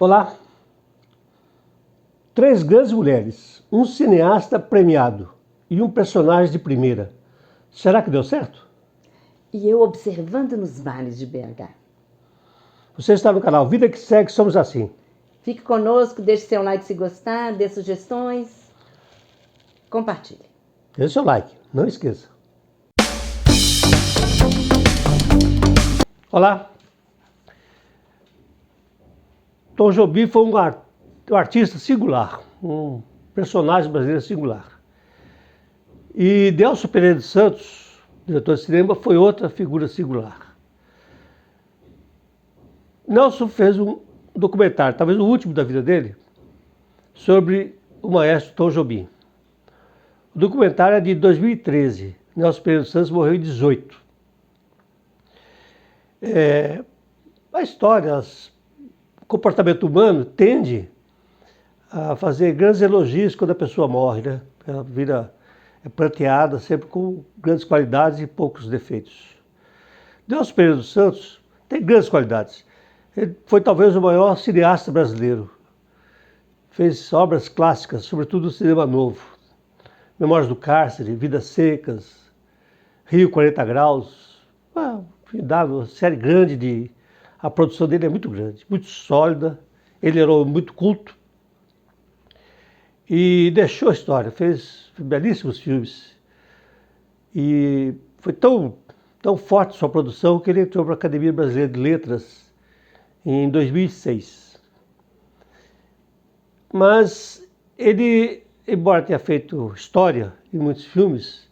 Olá! Três grandes mulheres, um cineasta premiado e um personagem de primeira. Será que deu certo? E eu observando nos vales de BH. Você está no canal Vida que Segue, somos assim. Fique conosco, deixe seu like se gostar, dê sugestões, compartilhe. Deixe seu like, não esqueça. Olá! Tom Jobim foi um artista singular, um personagem brasileiro singular. E Delcio Pereira de Santos, diretor de cinema, foi outra figura singular. Nelson fez um documentário, talvez o último da vida dele, sobre o maestro Tom Jobim. O documentário é de 2013. Nelson Pereira de Santos morreu em 2018. A história, o comportamento humano tende a fazer grandes elogios quando a pessoa morre, né? Ela vira pranteada sempre com grandes qualidades e poucos defeitos. Nelson Pereira dos Santos tem grandes qualidades. Ele foi talvez o maior cineasta brasileiro. Fez obras clássicas, sobretudo o cinema novo. Memórias do Cárcere, Vidas Secas, Rio 40 Graus. Uma série grande de... A produção dele é muito grande, muito sólida. Ele era muito culto. E deixou a história, fez belíssimos filmes. E foi tão forte sua produção que ele entrou para a Academia Brasileira de Letras em 2006. Mas ele, embora tenha feito história em muitos filmes,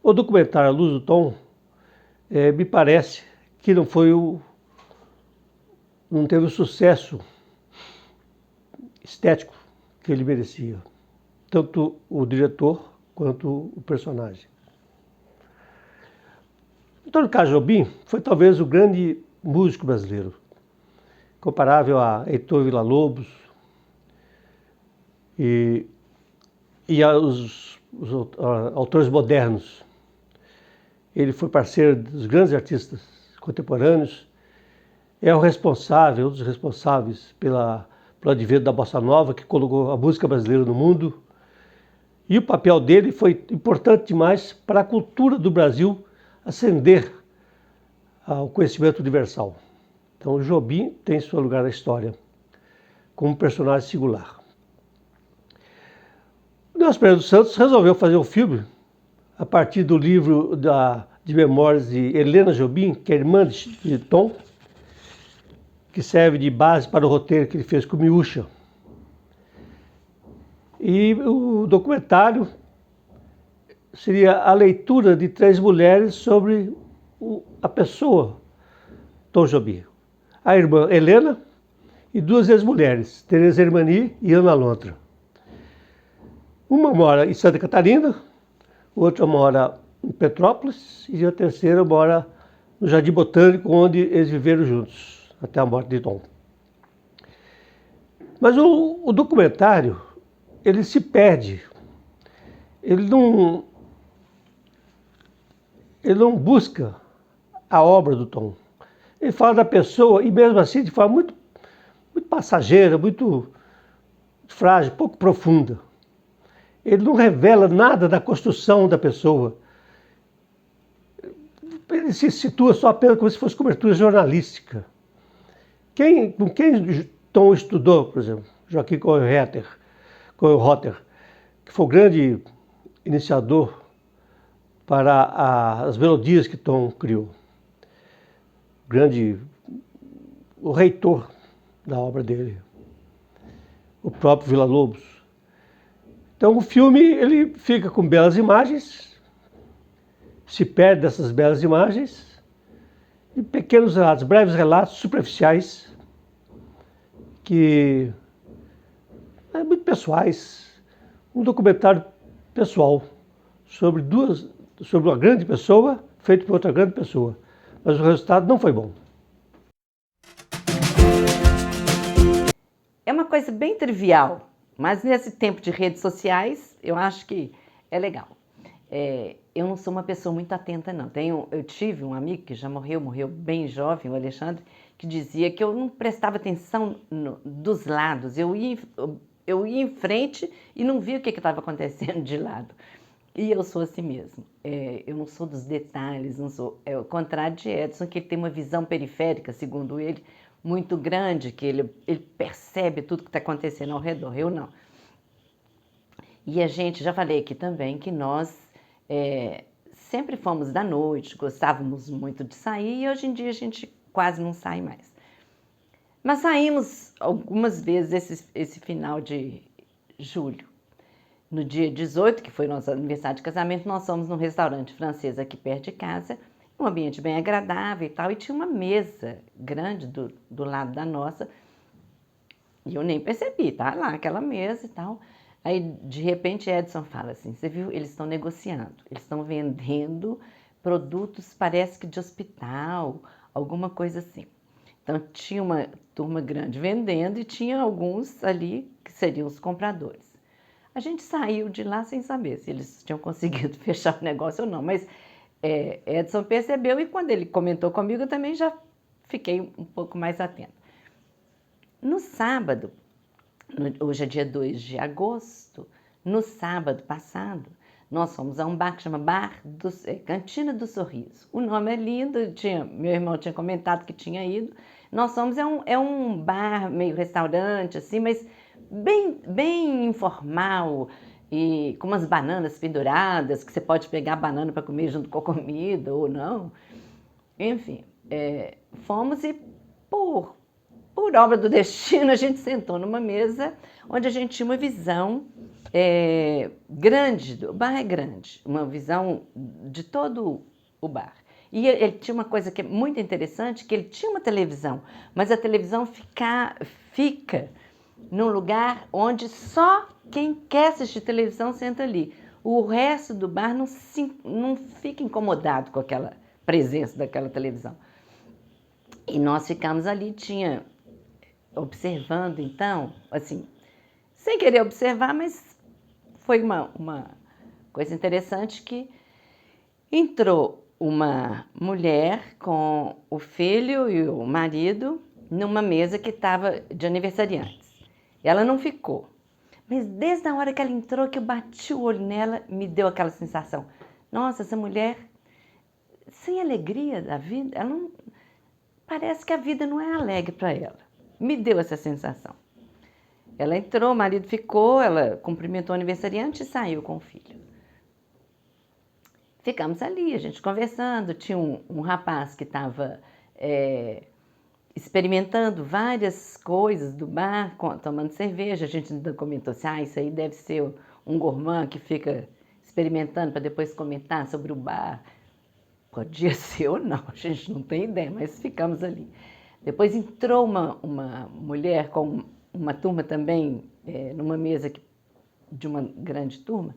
o documentário A Luz do Tom, me parece que não teve o sucesso estético que ele merecia, tanto o diretor quanto o personagem. Antônio Carlos Jobim foi talvez o grande músico brasileiro, comparável a Heitor Villa-Lobos e aos autores modernos. Ele foi parceiro dos grandes artistas contemporâneos, é um dos responsáveis pelo advento da Bossa Nova, que colocou a música brasileira no mundo. E o papel dele foi importante demais para a cultura do Brasil ascender ao conhecimento universal. Então, Jobim tem seu lugar na história, como personagem singular. Nelson Pereira dos Santos resolveu fazer um filme a partir do livro de memórias de Helena Jobim, que é irmã de Tom, que serve de base para o roteiro que ele fez com Miúcha. E o documentário seria a leitura de três mulheres sobre a pessoa Tom Jobim. A irmã Helena e duas ex-mulheres, Tereza Hermani e Ana Lontra. Uma mora em Santa Catarina, outra mora em Petrópolis e a terceira mora no Jardim Botânico, onde eles viveram juntos, até a morte de Tom. Mas o documentário, ele se perde. Ele não busca a obra do Tom. Ele fala da pessoa, e mesmo assim de forma muito passageira, muito frágil, pouco profunda. Ele não revela nada da construção da pessoa. Ele se situa só apenas como se fosse cobertura jornalística. Com quem Tom estudou, por exemplo? Joaquim Coelho Rotter, que foi o grande iniciador para as melodias que Tom criou. O reitor da obra dele, o próprio Villa-Lobos. Então o filme ele fica com belas imagens, se perde dessas belas imagens, e pequenos relatos, breves relatos superficiais, que são muito pessoais, um documentário pessoal sobre uma grande pessoa, feito por outra grande pessoa, mas o resultado não foi bom. É uma coisa bem trivial, mas nesse tempo de redes sociais, eu acho que é legal. Eu não sou uma pessoa muito atenta, não. Eu tive um amigo que já morreu bem jovem, o Alexandre, que que dizia que eu não prestava atenção dos lados, eu ia em frente e não via o que estava acontecendo de lado. E eu sou assim mesmo, eu não sou dos detalhes, não sou, é o contrário de Edson, que ele tem uma visão periférica, segundo ele, muito grande, que ele percebe tudo que está acontecendo ao redor, eu não. E a gente, já falei aqui também, que nós sempre fomos da noite, gostávamos muito de sair, e hoje em dia a gente quase não sai mais. Mas saímos algumas vezes esse final de julho. No dia 18, que foi nosso aniversário de casamento, nós fomos num restaurante francês aqui perto de casa, um ambiente bem agradável e tal, e tinha uma mesa grande do lado da nossa, e eu nem percebi, tá lá aquela mesa e tal. Aí, de repente, Edson fala assim, você viu, eles estão negociando, eles estão vendendo produtos, parece que de hospital, alguma coisa assim. Então, tinha uma turma grande vendendo e tinha alguns ali que seriam os compradores. A gente saiu de lá sem saber se eles tinham conseguido fechar o negócio ou não, mas Edson percebeu e quando ele comentou comigo, eu também já fiquei um pouco mais atenta. No sábado, hoje é dia 2 de agosto, no sábado passado, nós fomos a um bar que chama Cantina do Sorriso. O nome é lindo, meu irmão tinha comentado que tinha ido. Nós fomos, é um bar, meio restaurante, assim, mas bem informal e com umas bananas penduradas, que você pode pegar a banana para comer junto com a comida ou não. Enfim, fomos e por obra do destino a gente sentou numa mesa onde a gente tinha uma visão grande, o bar é grande, uma visão de todo o bar. E ele tinha uma coisa que é muito interessante, que ele tinha uma televisão, mas a televisão fica num lugar onde só quem quer assistir televisão senta ali. O resto do bar não fica incomodado com aquela presença daquela televisão. E nós ficamos ali, observando então, assim, sem querer observar, mas foi uma coisa interessante que entrou uma mulher com o filho e o marido numa mesa que estava de aniversariantes. Ela não ficou, mas desde a hora que ela entrou, que eu bati o olho nela, me deu aquela sensação. Nossa, essa mulher, sem alegria da vida, ela não, parece que a vida não é alegre para ela. Me deu essa sensação. Ela entrou, o marido ficou, ela cumprimentou o aniversariante e saiu com o filho. Ficamos ali, a gente conversando, tinha um rapaz que estava experimentando várias coisas do bar, tomando cerveja, a gente ainda comentou assim, isso aí deve ser um gourmand que fica experimentando para depois comentar sobre o bar. Podia ser ou não, a gente não tem ideia, mas ficamos ali. Depois entrou uma mulher com uma turma também, numa mesa de uma grande turma,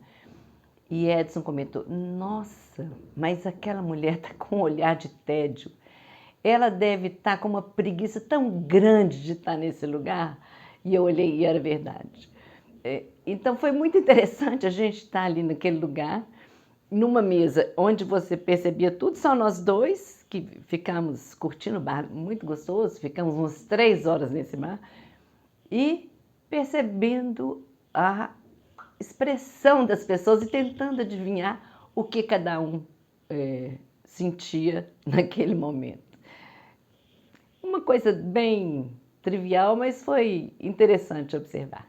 e Edson comentou, nossa, mas aquela mulher está com um olhar de tédio. Ela deve estar com uma preguiça tão grande de estar nesse lugar. E eu olhei e era verdade. Então foi muito interessante a gente estar ali naquele lugar, numa mesa onde você percebia tudo, só nós dois, que ficamos curtindo o bar, muito gostoso, ficamos umas 3 horas nesse bar, e percebendo a expressão das pessoas e tentando adivinhar o que cada um sentia naquele momento. Uma coisa bem trivial, mas foi interessante observar.